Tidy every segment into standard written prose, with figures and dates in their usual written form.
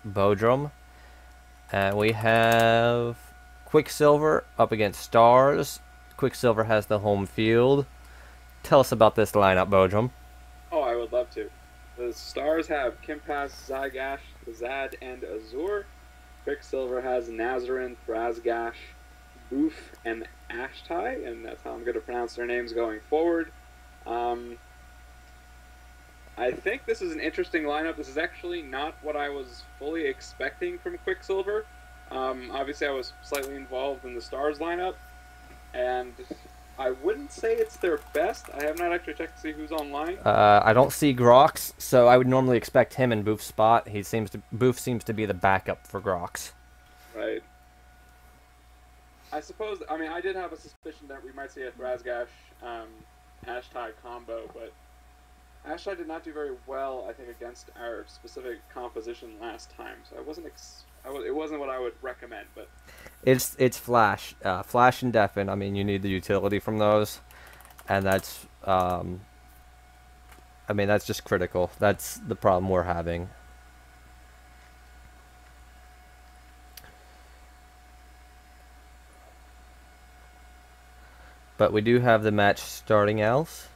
Bodrum. And we have Quicksilver up against Stars. Quicksilver has the home field. Tell us about this lineup, Bodrum. Oh, I would love to. The Stars have Kimpas, Zygash, Zad, and Azur. Quicksilver has Nazarin, Thrasgash, Boof, and Ashtai, and that's how I'm going to pronounce their names going forward. I think this is an interesting lineup. This is actually not what I was fully expecting from Quicksilver. Obviously, I was slightly involved in the Stars lineup, and I wouldn't say it's their best. I have not actually checked to see who's online. I don't see Grox, so I would normally expect him in Boof's spot. Boof seems to be the backup for Grox. Right. I suppose, I mean, I did have a suspicion that we might see a Thrasgash Ashtai combo, but Ashtai did not do very well, I think, against our specific composition last time, so it wasn't what I would recommend, but It's Flash. Flash and Deafen, I mean, you need the utility from those, and that's, I mean, that's just critical. That's the problem we're having. But we do have the match starting else.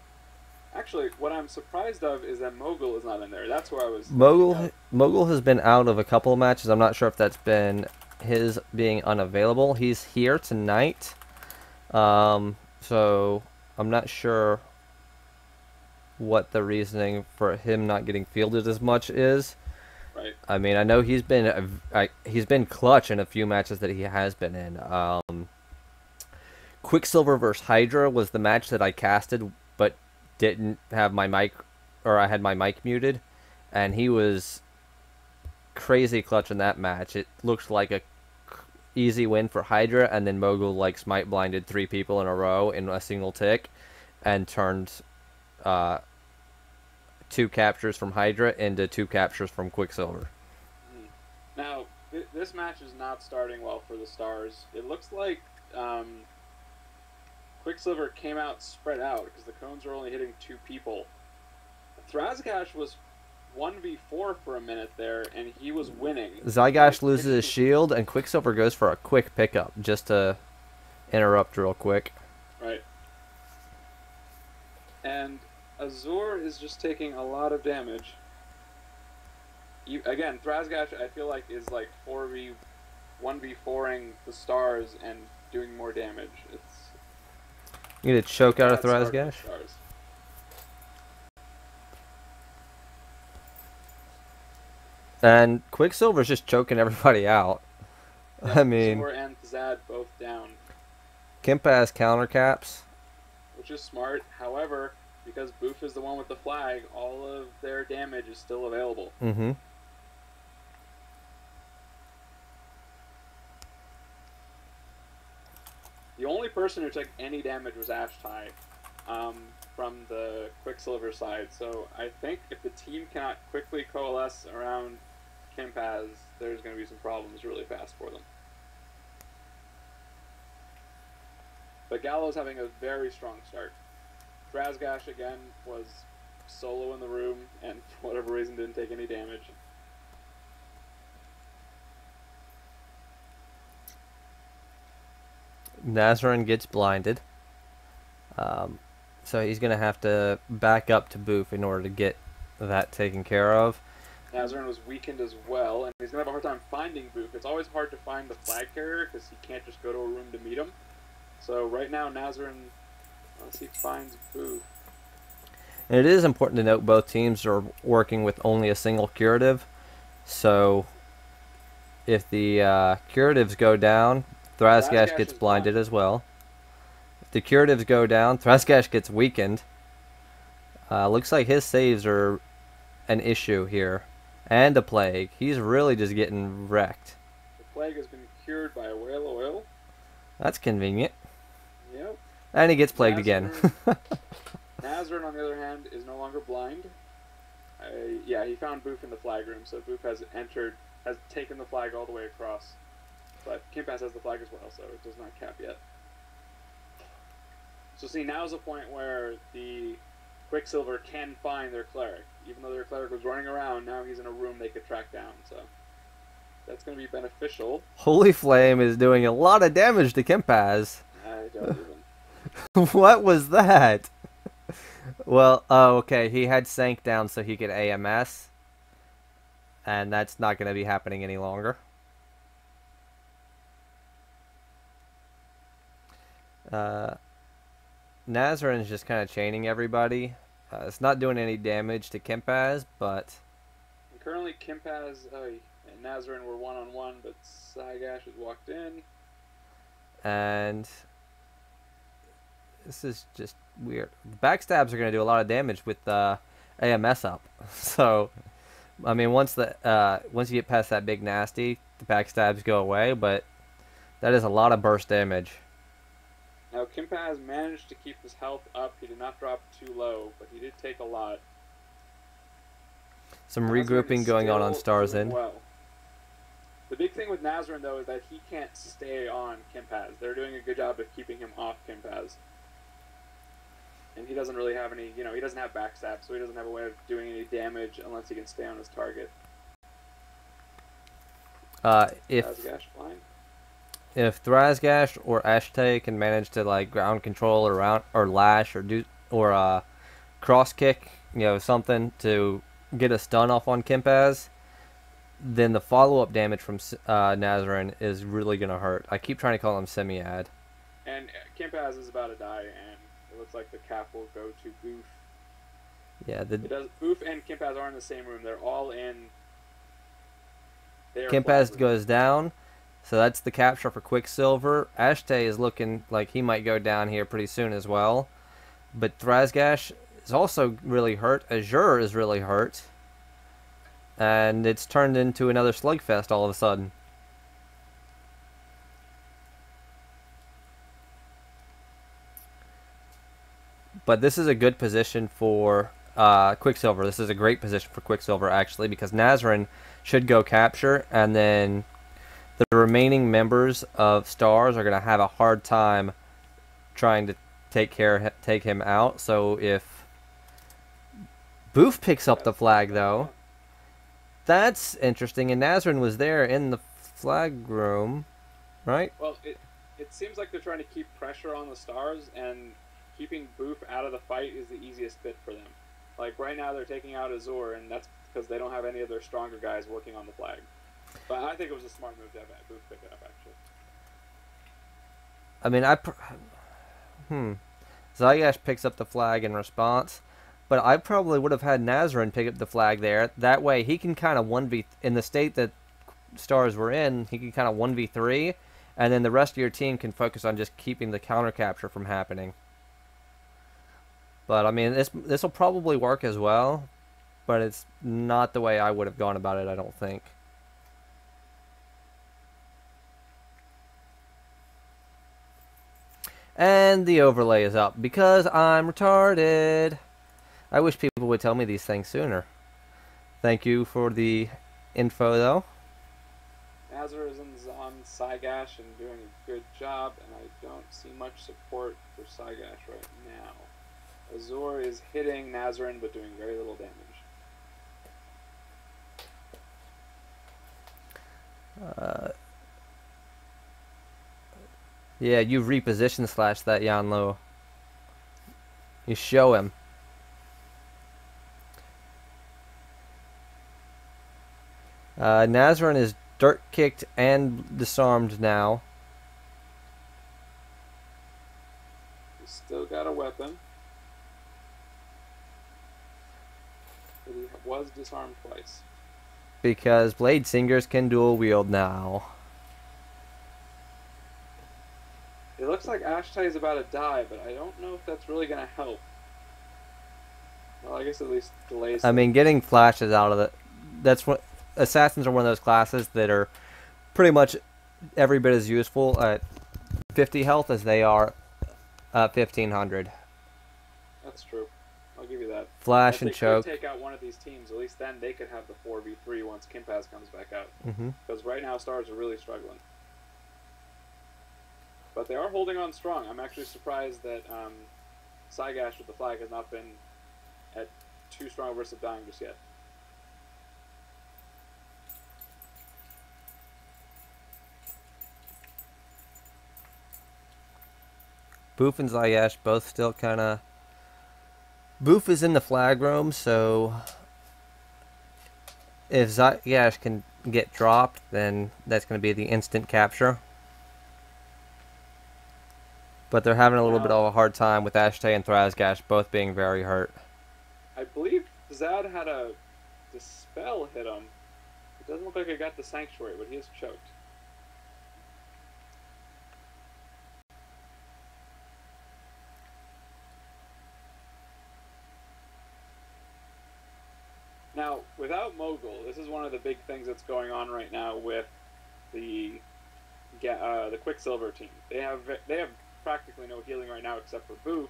actually, what I'm surprised of is that Mogul is not in there. That's where I was. Mogul has been out of a couple of matches. I'm not sure if that's been his being unavailable. He's here tonight. So I'm not sure what the reasoning for him not getting fielded as much is. Right. I mean, I know he's been clutch in a few matches that he has been in. Quicksilver versus Hydra was the match that I casted, but didn't have my mic, or I had my mic muted, and he was crazy clutch in that match. It looked like a easy win for Hydra, and then Mogul like smite blinded 3 people in a row in a single tick, and turned 2 captures from Hydra into 2 captures from Quicksilver. Now, this match is not starting well for the Stars. It looks like Quicksilver came out spread out because the cones are only hitting 2 people. Thrasgash was 1v4 for a minute there, and he was winning. Zygash loses his shield, and Quicksilver goes for a quick pickup just to interrupt real quick. Right. And Azur is just taking a lot of damage. Again, Thrasgash, I feel like, is like 1v4ing the Stars and doing more damage. It's You get a choke out of Thrasgash? And Quicksilver's just choking everybody out. Yep, I mean, Azur and Zad both down. Kimpa has counter caps. Which is smart. However, because Boof is the one with the flag, all of their damage is still available. Mm-hmm. The only person who took any damage was Ashtai from the Quicksilver side. So I think if the team cannot quickly coalesce around Kimpaz, there's going to be some problems really fast for them. But Gallo's having a very strong start. Thrasgash, again, was solo in the room and for whatever reason didn't take any damage. Nazarin gets blinded. So he's going to have to back up to Boof in order to get that taken care of. Nazarin was weakened as well, and he's going to have a hard time finding Boof. It's always hard to find the flag carrier because he can't just go to a room to meet him. So right now, Nazarin, unless he finds Boof. And it is important to note both teams are working with only a single curative. So if the curatives go down, Thrasgash gets blinded as well. If the curatives go down, Thrasgash gets weakened. Looks like his saves are an issue here. And a plague. He's really just getting wrecked. The plague has been cured by a whale oil. That's convenient. Yep. And he gets plagued again. Nazarin, on the other hand, is no longer blind. Yeah, he found Boof in the flag room, so Boof has taken the flag all the way across. But Kimpaz has the flag as well, so it does not cap yet. So see, now's the point where the Quicksilver can find their cleric. Even though their cleric was running around, now he's in a room they could track down, so. that's going to be beneficial. Holy Flame is doing a lot of damage to Kimpaz. I don't even. What was that? Well, oh, okay. He had sank down so he could AMS. And that's not going to be happening any longer. Nazarin's just kind of chaining everybody. It's not doing any damage to Kimpaz, but... And currently, Kimpaz and Nazarin were one-on-one, but Saigash has walked in. And... this is just weird. Backstabs are going to do a lot of damage with AMS up. So, I mean, once you get past that big nasty, the backstabs go away, but that is a lot of burst damage. Now, Kimpaz managed to keep his health up. He did not drop too low, but he did take a lot. Some regrouping going on Starzin. Well. The big thing with Nazarin, though, is that he can't stay on Kimpaz. They're doing a good job of keeping him off Kimpaz. And he doesn't really have any, he doesn't have backstab, so he doesn't have a way of doing any damage unless he can stay on his target. If Thrasgash or Ashtay can manage to like ground control or lash or cross kick, something to get a stun off on Kimpaz, then the follow-up damage from Nazarin is really gonna hurt. I keep trying to call him Semiad. And Kimpaz is about to die, and it looks like the cap will go to Boof. Yeah, Boof and Kimpaz are in the same room. They're all in. Kimpaz goes down. So that's the capture for Quicksilver. Ashtay is looking like he might go down here pretty soon as well. But Thrasgash is also really hurt. Azheri is really hurt. And it's turned into another slugfest all of a sudden. But this is a good position for Quicksilver. This is a great position for Quicksilver, actually, because Nazarin should go capture, and then the remaining members of Stars are going to have a hard time trying to take him out. So if Boof picks up the flag, though, that's interesting. And Nazarin was there in the flag room, right? Well, it seems like they're trying to keep pressure on the Stars, and keeping Boof out of the fight is the easiest bit for them. Like, right now they're taking out Azheri, and that's because they don't have any of their stronger guys working on the flag. But I think it was a smart move to have Boof pick it up, actually. I mean, Zagash picks up the flag in response, but I probably would have had Nazarin pick up the flag there. That way he can kind of 1v... in the state that Stars were in, he can kind of 1v3, and then the rest of your team can focus on just keeping the counter capture from happening. But, I mean, this will probably work as well, but it's not the way I would have gone about it, I don't think. And the overlay is up because I'm retarded. I wish people would tell me these things sooner. Thank you for the info, though. Nazarin's on Saigash and doing a good job, and I don't see much support for Saigash right now. Azheri is hitting Nazarin, but doing very little damage. Yeah, you reposition slash that Yanlo. You show him. Nazarin is dirt kicked and disarmed now. He's still got a weapon. But he was disarmed twice. Because Blade Singers can dual wield now. It looks like Ashtay is about to die, but I don't know if that's really going to help. Well, I guess at least delays. I mean, getting flashes out of it. That's what assassins are one of those classes that are pretty much every bit as useful at 50 health as they are at 1500. That's true. I'll give you that. Flash and choke. If they could take out one of these teams, at least then they could have the 4v3 once Kimpaz comes back out. Mm-hmm. Because right now Stars are really struggling. But they are holding on strong. I'm actually surprised that Saigash with the flag has not been at too strong a risk of dying just yet. Boof and Zayyash both still kind of... Boof is in the flag room, so if Zayyash can get dropped, then that's going to be the instant capture. But they're having a little bit of a hard time with Ashtay and Thrasgash both being very hurt. I believe Zad had a Dispel hit him. It doesn't look like it got the Sanctuary, but he is choked. Now, without Mogul, this is one of the big things that's going on right now with the Quicksilver team. They have practically no healing right now except for Boof,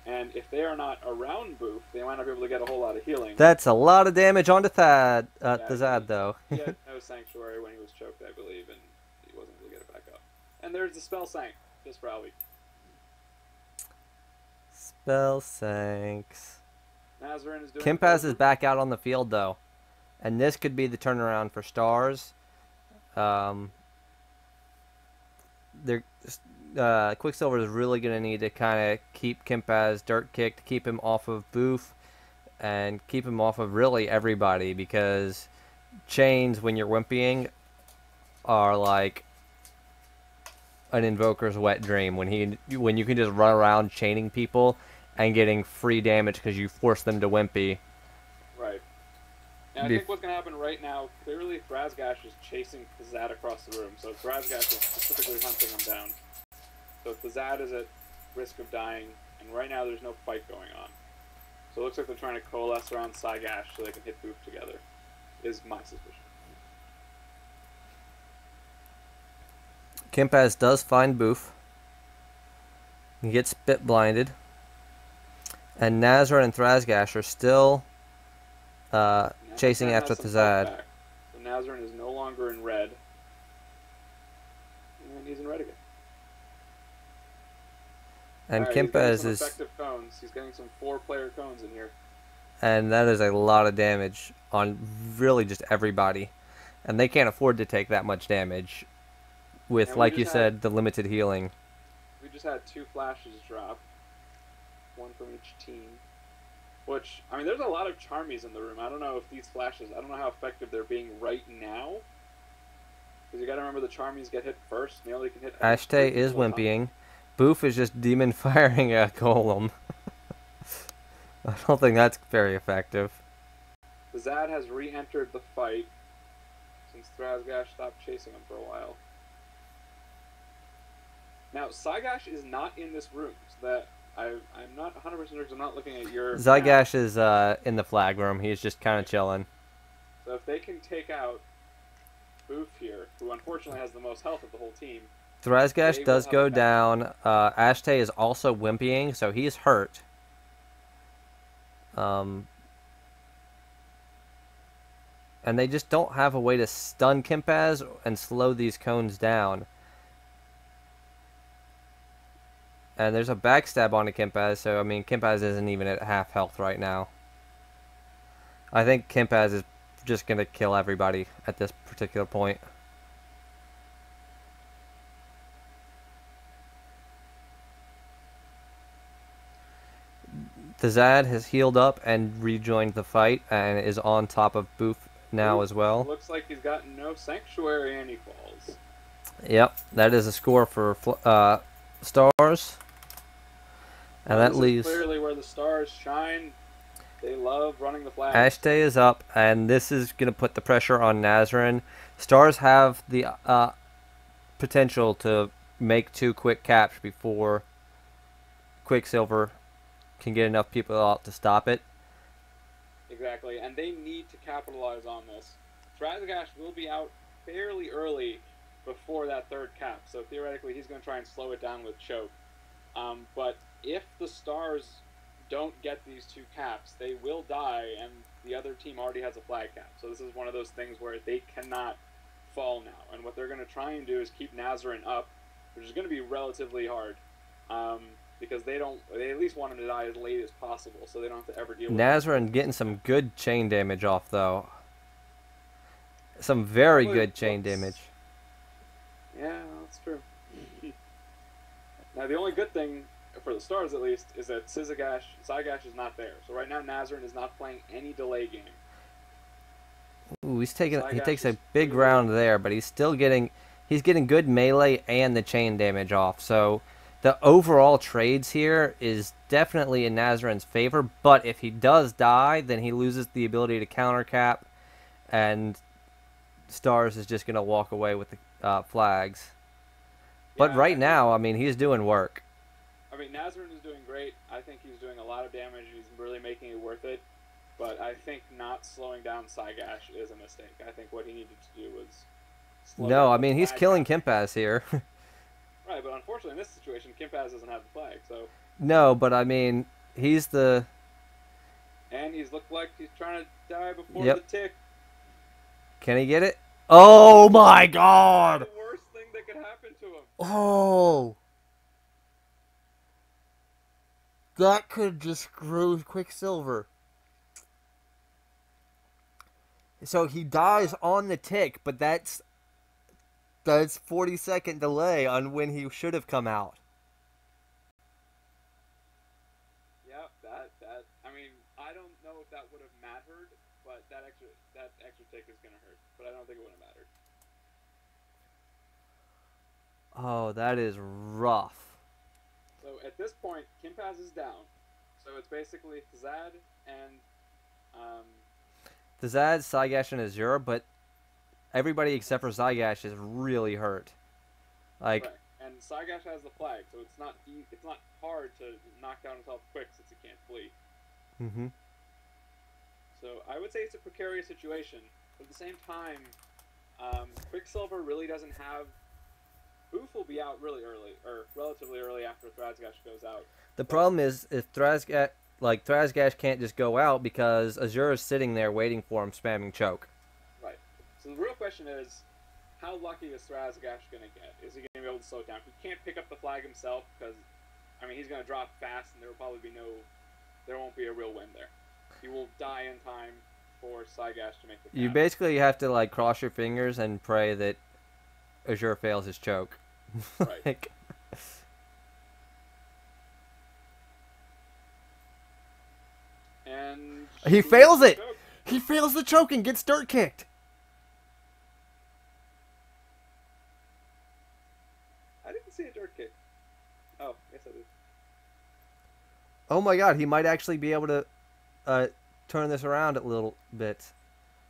and if they are not around Boof, they might not be able to get a whole lot of healing. That's a lot of damage onto Thad, Zad, though. He had no Sanctuary when he was choked, I believe, and he wasn't able to get it back up. And there's the Spell Sank, just for Albie. Spell Sanks. Nazarin is doing Kimpaz is back out on the field, though. And this could be the turnaround for Stars. Quicksilver is really going to need to kind of keep Kimpaz dirt kicked, keep him off of Boof, and keep him off of really everybody, because chains, when you're wimpying, are like an invoker's wet dream. When you can just run around chaining people and getting free damage because you force them to wimpy. Right. And I think what's going to happen right now, clearly Thrasgash is chasing Zad across the room, so Thrasgash is specifically hunting him down. So Zad is at risk of dying, and right now there's no fight going on. So it looks like they're trying to coalesce around Zayyash so they can hit Boof together, is my suspicion. Kimpaz does find Boof. He gets spit blinded. And Nazran and Thrasgash are still chasing after Zad. So Nazran is no longer in red. And he's in red again. And right, Kimpaz is... effective cones. He's getting some 4-player cones in here. And that is a lot of damage on really just everybody. And they can't afford to take that much damage with, like you said, the limited healing. We just had 2 flashes drop. 1 from each team. Which, I mean, there's a lot of Charmies in the room. I don't know if these flashes, I don't know how effective they're being right now. Because you gotta remember the Charmies get hit first. They only can hit... Ashtay is wimpying. Boof is just demon firing a golem. I don't think that's very effective. Zad has re-entered the fight since Thrasgash stopped chasing him for a while. Now, Zayyash is not in this room, so that I'm not 100% sure because I'm not looking at your... Zayyash is in the flag room. He's just kind of chilling. So if they can take out Boof here, who unfortunately has the most health of the whole team... Thrasgash does go down. Ashtay is also wimpying, so he's hurt. And they just don't have a way to stun Kimpaz and slow these cones down. And there's a backstab onto Kimpaz, so I mean Kimpaz isn't even at half health right now. I think Kimpaz is just going to kill everybody at this particular point. The Zad has healed up and rejoined the fight and is on top of Boof now as well. Looks like he's got no Sanctuary and he falls. Yep, that is a score for Stars. And that leaves... clearly where the Stars shine. They love running the flags. Ashtay is up, and this is going to put the pressure on Nazran. Stars have the potential to make 2 quick caps before Quicksilver can get enough people out to stop it. Exactly, and they need to capitalize on this. Thrasgash will be out fairly early before that 3rd cap, so theoretically he's going to try and slow it down with choke. But if the Stars don't get these 2 caps, they will die, and the other team already has a flag cap. So this is one of those things where they cannot fall now. And what they're going to try and do is keep Nazran up, which is going to be relatively hard. Because they at least want him to die as late as possible, so they don't have to ever deal with Nazran getting some good chain damage off, though. Some very good chain damage. Yeah, that's true. Now, the only good thing for the stars at least, is that Zygash is not there. So right now Nazarin is not playing any delay game. Ooh, he takes a big round there, but he's getting good melee and the chain damage off. So the overall trades here is definitely in Nazarin's favor, but if he does die, then he loses the ability to counter cap, and Stars is just going to walk away with the flags. But right now, I mean, he's doing work. I mean, Nazarin is doing great. I think he's doing a lot of damage. He's really making it worth it. But I think not slowing down Zygash is a mistake. I think what he needed to do was slow down. No, I mean, he's killing Kimpaz here. Right, but unfortunately in this situation, Kimpaz doesn't have the flag, so... No, but I mean, he's the... And he's looked like he's trying to die before the tick. Can he get it? Oh my god! That's the worst thing that could happen to him. Oh! That could just screw Quicksilver. So he dies on the tick, but that's 40-second delay on when he should have come out. Yep, that I mean, I don't know if that would have mattered, but that extra tick is gonna hurt. But I don't think it would have mattered. Oh, that is rough. So at this point, Kimpaz is down. So it's basically Zad and The Zad, Zygash, and Azheri, but everybody except for Zygash is really hurt. Like, right. And Zygash has the flag, so it's not hard to knock down himself quick since he can't flee. Mm-hmm. So I would say it's a precarious situation, but at the same time, Quicksilver really doesn't have. Boof will be out really early, or relatively early after Thrasgash goes out. The problem is if Thrasgash can't just go out because Azheri is sitting there waiting for him, spamming choke. Right. So the real question is, how lucky is Thrasgash going to get? Is he going to be able to slow it down? He can't pick up the flag himself because, I mean, he's going to drop fast and there won't be a real win there. He will die in time for Zygash to make the cap. You basically have to, like, cross your fingers and pray that Azheri fails his choke. Right. Like, and he fails it! He fails the choke and gets dirt kicked! I didn't see a dirt kick. Oh, yes I did. Oh my god, he might actually be able to turn this around a little bit.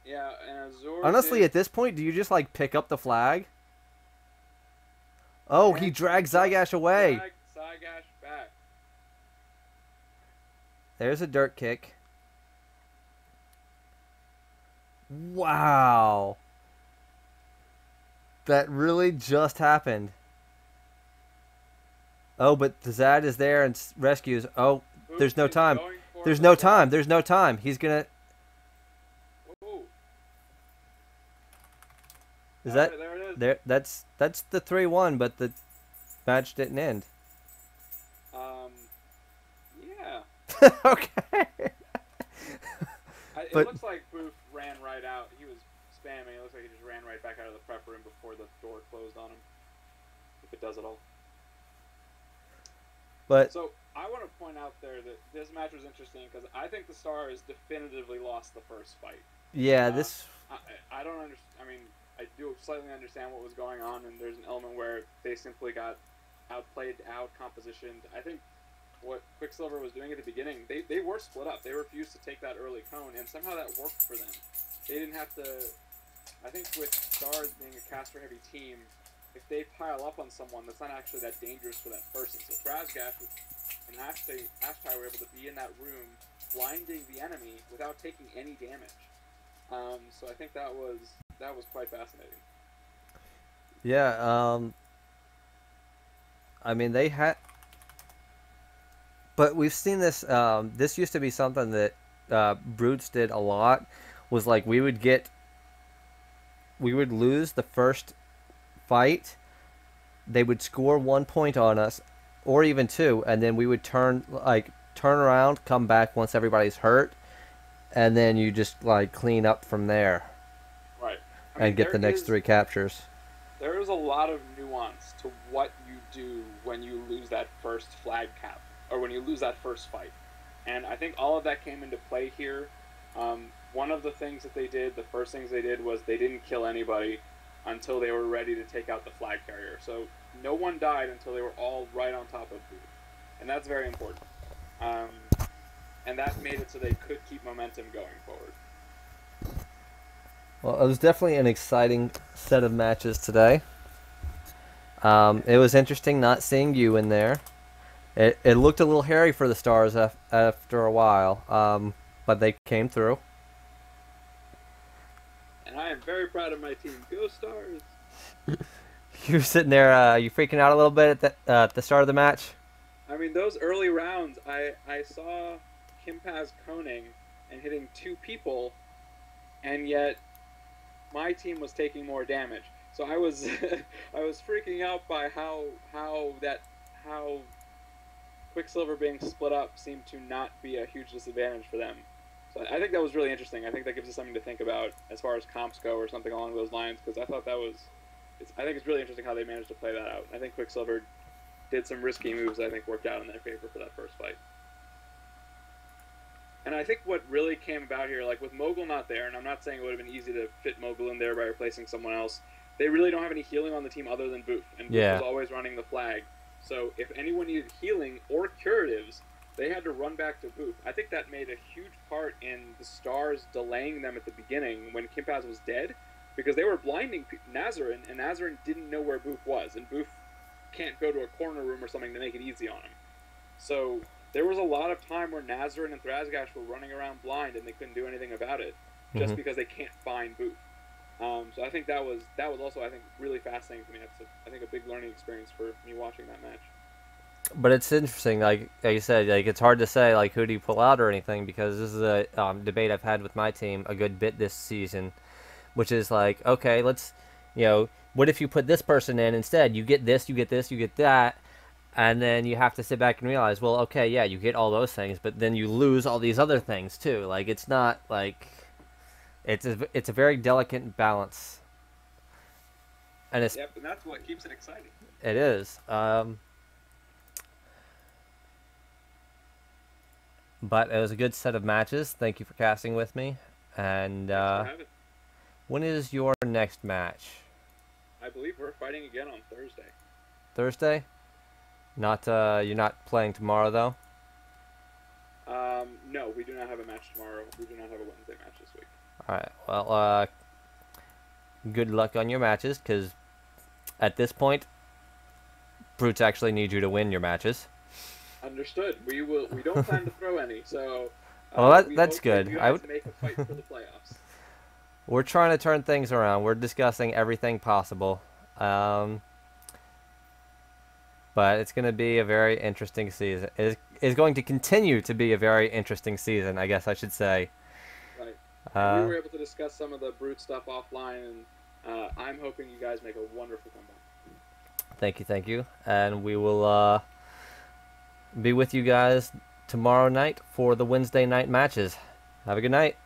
Yeah, and Azheri Honestly, at this point, do you just, like, pick up the flag? Oh, he drags Zygash away. Drag Zygash back. There's a dirt kick. Wow. That really just happened. Oh, but the Zad is there and rescues. Oh, there's no time. There's no time. There's no time. He's gonna... Is that... There it is. There, that's the 3-1, but the match didn't end. Yeah. Okay. It looks like Booth ran right out. He was spamming. It looks like he just ran right back out of the prep room before the door closed on him. If it does at all. But so I want to point out there that this match was interesting because I think the Stars definitively lost the first fight. yeah, I don't understand. I mean, I do slightly understand what was going on, and there's an element where they simply got outplayed, out-compositioned. I think what Quicksilver was doing at the beginning, they were split up. They refused to take that early cone, and somehow that worked for them. They didn't have to... I think with Stars being a caster-heavy team, if they pile up on someone, that's not actually that dangerous for that person. So Thrasgash and Ashtai were able to be in that room, blinding the enemy without taking any damage. So I think that was quite fascinating. yeah, I mean, they had... But we've seen this, this used to be something that Brutes did a lot, was like we would lose the first fight, they would score 1 point on us, or even 2, and then we would turn around, come back once everybody's hurt, and then you just, like, clean up from there. Right. And get the next 3 captures. There is a lot of nuance to what you do when you lose that first flag cap, or when you lose that first fight. And I think all of that came into play here. One of the things that they did, the first things they did, was they didn't kill anybody until they were ready to take out the flag carrier. So no one died until they were all right on top of Booth. And that's very important. And that made it so they could keep momentum going forward. Well, it was definitely an exciting set of matches today. It was interesting not seeing you in there. It looked a little hairy for the Stars after a while, but they came through. And I am very proud of my team. Go Stars! You were sitting there, you freaking out a little bit at the start of the match? I mean, those early rounds, I saw Kimpaz coning and hitting 2 people, and yet my team was taking more damage. So I was I was freaking out by how Quicksilver being split up seemed to not be a huge disadvantage for them. So I think that was really interesting. I think that gives us something to think about as far as comps go, or something along those lines, because I thought that was, I think it's really interesting how they managed to play that out. I think Quicksilver did some risky moves that I think worked out in their favor for that first fight. And I think what really came about here, like with Mogul not there, and I'm not saying it would have been easy to fit Mogul in there by replacing someone else, they really don't have any healing on the team other than Booth, and Booth was always running the flag. So if anyone needed healing or curatives, they had to run back to Booth. I think that made a huge part in the Stars delaying them at the beginning when Kimpaz was dead, because they were blinding Nazarin, and Nazarin didn't know where Booth was, and Booth can't go to a corner room or something to make it easy on him. So there was a lot of time where Nazarin and Thrasgash were running around blind, and they couldn't do anything about it, just because they can't find Booth. So I think that was also, I think, really fascinating to me. That's I think a big learning experience for me watching that match. But it's interesting, like you said, like it's hard to say like who do you pull out or anything, because this is a debate I've had with my team a good bit this season, which is like, okay, let's, what if you put this person in instead? You get this, you get this, you get that, and then you have to sit back and realize, well, okay, yeah, you get all those things, but then you lose all these other things too. Like it's not like it's a very delicate balance, and it's and that's what keeps it exciting. It is. But it was a good set of matches. Thank you for casting with me. And when is your next match? I believe we're fighting again on Thursday. Thursday? Not you're not playing tomorrow though? No, we do not have a match tomorrow. We do not have a Wednesday match this week. Alright, well, good luck on your matches, because at this point, Brutes actually need you to win your matches. Understood. We don't plan to throw any, so. Well, that's good. You guys make a fight for the playoffs. We're trying to turn things around. We're discussing everything possible, but it's going to be a very interesting season. It is going to continue to be a very interesting season, I guess I should say. Right. We were able to discuss some of the Brute stuff offline, and I'm hoping you guys make a wonderful comeback. Thank you, and we will be with you guys tomorrow night for the Wednesday night matches. Have a good night.